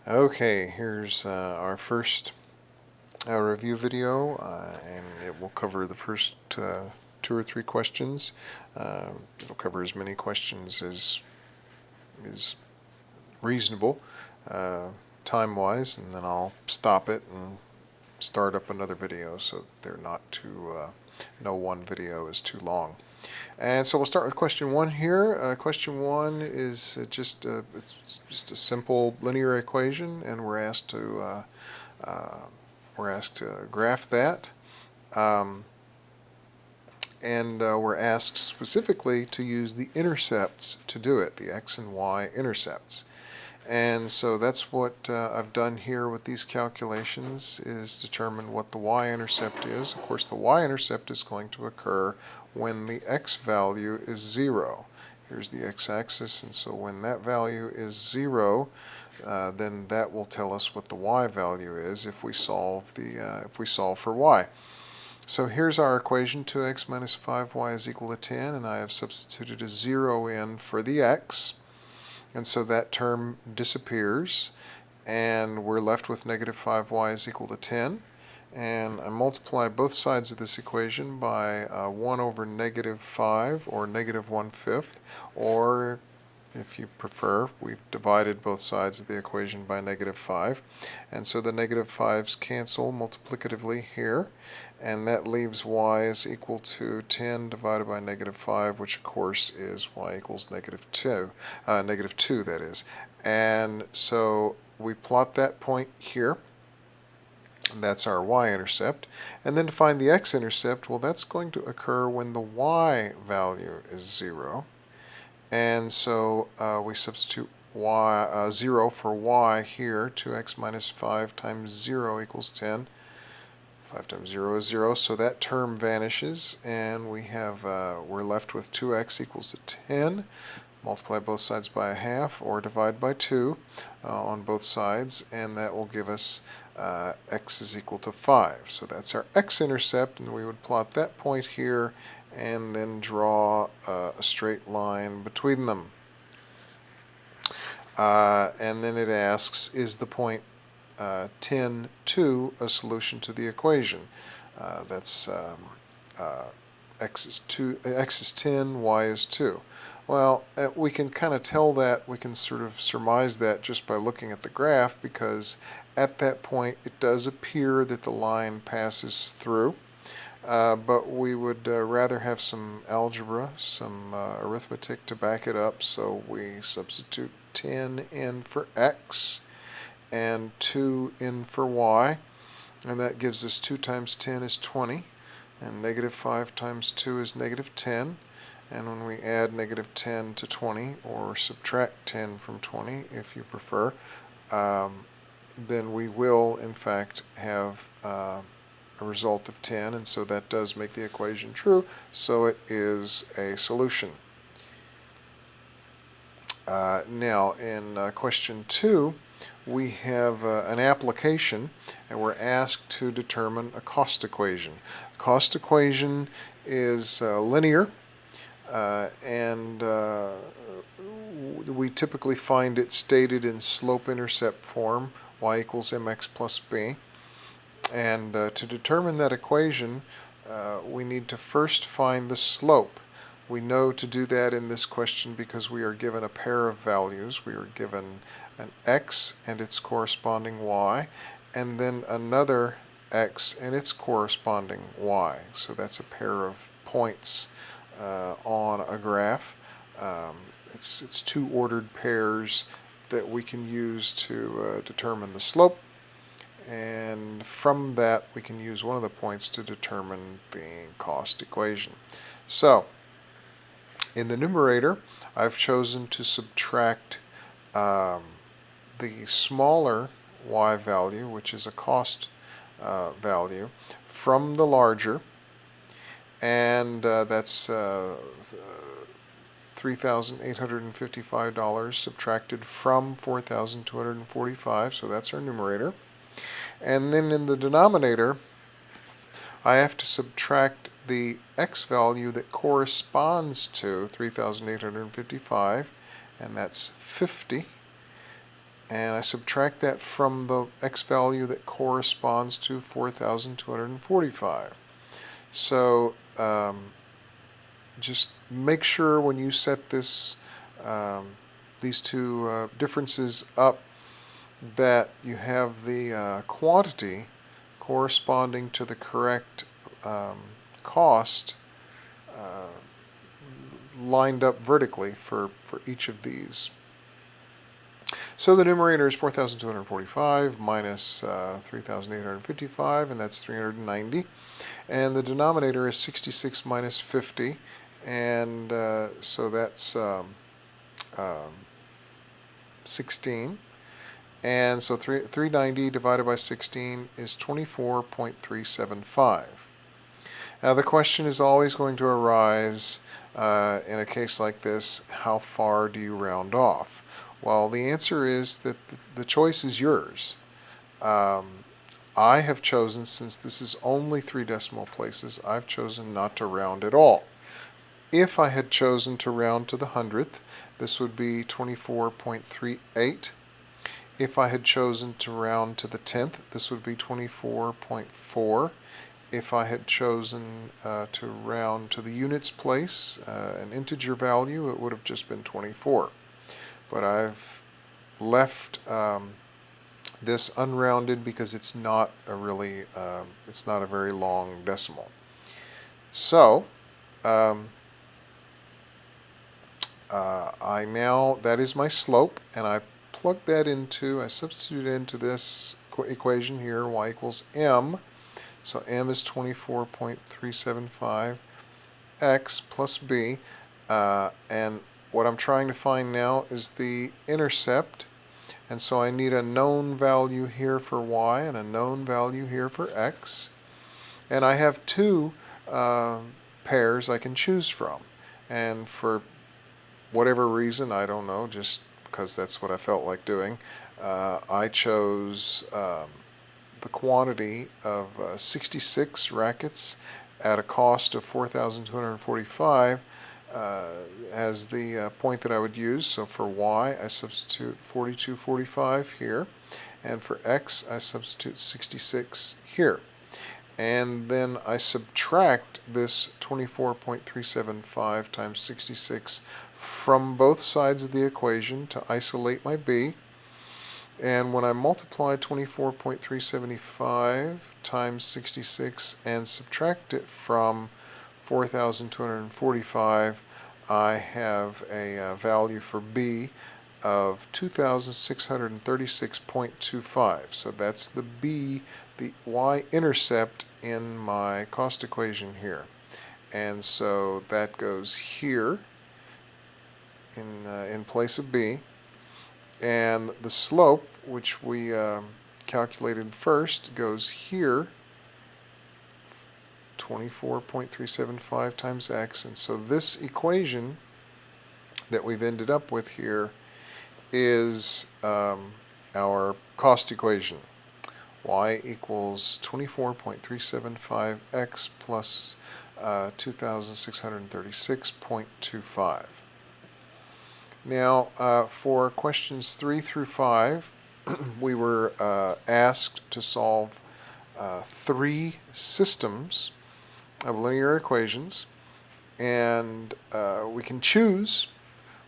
Okay, here's our first review video, and it will cover the first 2 or 3 questions. It'll cover as many questions as is reasonable time-wise, and then I'll stop it and start up another video so that they're not too, no one video is too long. And so we'll start with question 1 here. Question 1 is it's just a simple linear equation, and we're asked to graph that, and we're asked specifically to use the intercepts to do it, the x and y intercepts. And so that's what I've done here with these calculations, is determine what the y-intercept is. Of course, the y-intercept is going to occur when the x value is 0. Here's the x-axis, and so when that value is 0, then that will tell us what the y value is if we solve for y. So here's our equation: 2x minus 5y is equal to 10, and I have substituted a 0 in for the x. And so that term disappears, and we're left with negative 5y is equal to 10. And I multiply both sides of this equation by 1 over negative 5, or negative 1/5, or if you prefer, we've divided both sides of the equation by negative 5. And so the negative 5's cancel multiplicatively here, and that leaves y is equal to 10 divided by negative 5, which of course is y equals negative 2, that is. And so we plot that point here. That's our y-intercept. And then to find the x-intercept, well, that's going to occur when the y value is 0. And so we substitute 0 for y here. 2x minus 5 times 0 equals 10. 5 times 0 is 0, so that term vanishes, and we're left with 2x equals to 10. Multiply both sides by a half, or divide by 2 on both sides, and that will give us x is equal to 5. So that's our x-intercept, and we would plot that point here and then draw a straight line between them. And then it asks, is the point 10, 2 a solution to the equation? That's x is 10, y is 2. Well, we can kind of tell that, we can sort of surmise that just by looking at the graph, because at that point it does appear that the line passes through. But we would rather have some algebra, some arithmetic to back it up, so we substitute 10 in for x and 2 in for y, and that gives us 2 times 10 is 20, and negative 5 times 2 is negative 10. And when we add negative 10 to 20, or subtract 10 from 20 if you prefer, then we will in fact have a result of 10, and so that does make the equation true, so it is a solution. Now in question 2, we have an application, and we're asked to determine a cost equation. Cost equation is linear, and we typically find it stated in slope-intercept form, y equals mx plus b. And to determine that equation, we need to first find the slope. We know to do that in this question because we are given a pair of values. We are given an x and its corresponding y, and then another x and its corresponding y. So that's a pair of points on a graph. It's 2 ordered pairs that we can use to determine the slope. And from that, we can use one of the points to determine the cost equation. So, in the numerator, I've chosen to subtract the smaller y value, which is a cost value, from the larger, and that's $3,855 subtracted from $4,245, so that's our numerator. And then in the denominator, I have to subtract the x value that corresponds to 3,855, and that's 50. and I subtract that from the x value that corresponds to 4,245. So just make sure when you set this these two differences up that you have the quantity corresponding to the correct cost lined up vertically for each of these. So the numerator is 4,245 minus 3,855, and that's 390. And the denominator is 66 minus 50, and so that's 16. And so 390 divided by 16 is 24.375. Now the question is always going to arise in a case like this, how far do you round off? Well, the answer is that the choice is yours. I have chosen, since this is only 3 decimal places, I've chosen not to round at all. If I had chosen to round to the hundredth, this would be 24.38. If I had chosen to round to the 10th, this would be 24.4. If I had chosen to round to the units place, an integer value, it would have just been 24. But I've left this unrounded because it's not a really, it's not a very long decimal. So that is my slope, and I plug that into, I substitute into this equation here, y equals m. So m is 24.375 x plus b, and what I'm trying to find now is the intercept, and so I need a known value here for y and a known value here for x, and I have two pairs I can choose from, and for whatever reason, I don't know, just because that's what I felt like doing, I chose the quantity of 66 rackets at a cost of 4,245 as the point that I would use. So for y, I substitute 4245 here, and for x, I substitute 66 here. And then I subtract this 24.375 times 66 from both sides of the equation to isolate my b. And when I multiply 24.375 times 66 and subtract it from 4,245, I have a value for b of 2,636.25. So that's the b, the y-intercept in my cost equation here. And so that goes here in place of b. And the slope, which we calculated first, goes here, 24.375 times x. And so this equation that we've ended up with here is our cost equation. Y equals 24.375x plus 2,636.25. Now, for questions 3 through 5, we were asked to solve 3 systems of linear equations, and we can choose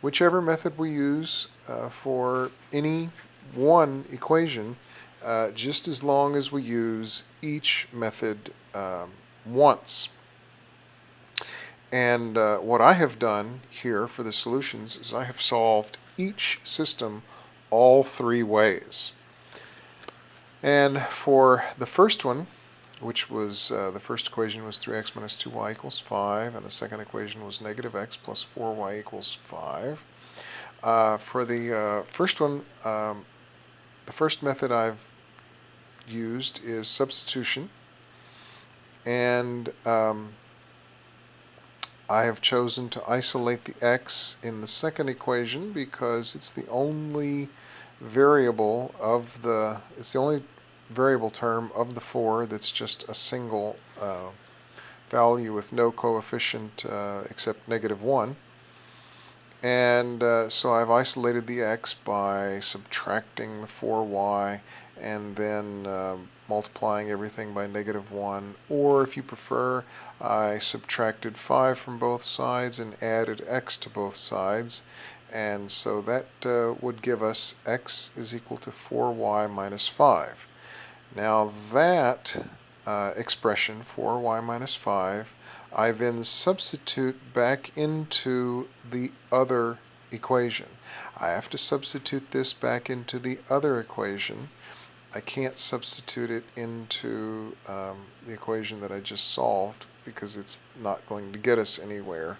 whichever method we use for any one equation, just as long as we use each method once. And what I have done here for the solutions is I have solved each system all 3 ways. And for the first one, which was the first equation was 3x minus 2y equals 5, and the second equation was negative x plus 4y equals 5. For the first one, the first method I've used is substitution, and I have chosen to isolate the x in the second equation because it's the only variable of it's the only variable term of the 4 that's just a single value with no coefficient except negative 1. And so I've isolated the x by subtracting the 4y and then multiplying everything by -1. Or if you prefer, I subtracted 5 from both sides and added x to both sides. And so that would give us x is equal to 4y minus 5. Now that expression, 4y minus 5, I then substitute back into the other equation. I have to substitute this back into the other equation. I can't substitute it into the equation that I just solved because it's not going to get us anywhere.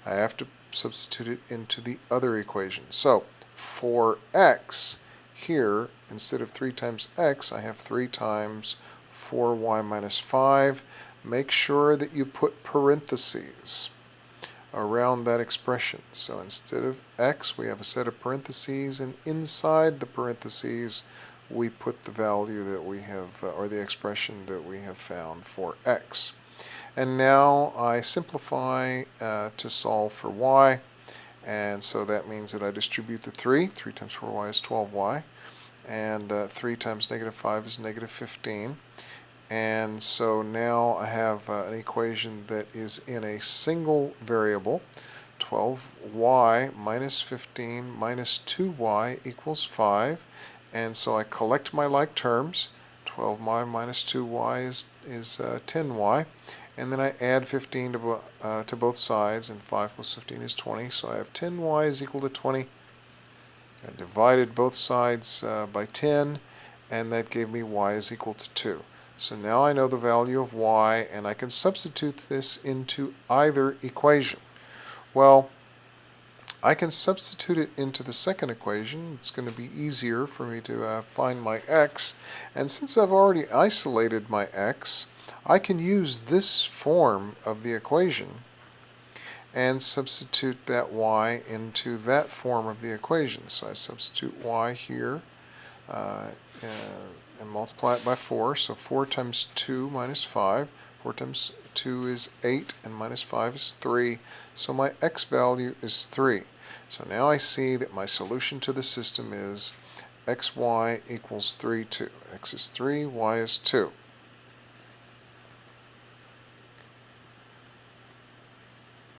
I have to substitute it into the other equation. So for x here, instead of 3 times x, I have 3 times 4y minus 5. Make sure that you put parentheses around that expression. So instead of x, we have a set of parentheses, and inside the parentheses we put the value that we have, or the expression that we have found for x. And now I simplify to solve for y, and so that means that I distribute the 3. 3 times 4y is 12y, and 3 times -5 is -15. And so now I have an equation that is in a single variable. 12y minus 15 minus 2y equals 5. And so I collect my like terms. 12y minus 2y is 10y. And then I add 15 to both sides, and 5 plus 15 is 20. So I have 10y is equal to 20. I divided both sides by 10, and that gave me y is equal to 2. So now I know the value of y, and I can substitute this into either equation. Well, I can substitute it into the second equation. It's going to be easier for me to find my x. And since I've already isolated my x, I can use this form of the equation and substitute that y into that form of the equation. So I substitute y here and multiply it by 4. So 4 times 2 minus 5. 4 times 2 is 8, and minus 5 is 3. So my x value is 3. So now I see that my solution to the system is xy equals 3, 2. X is 3, y is 2.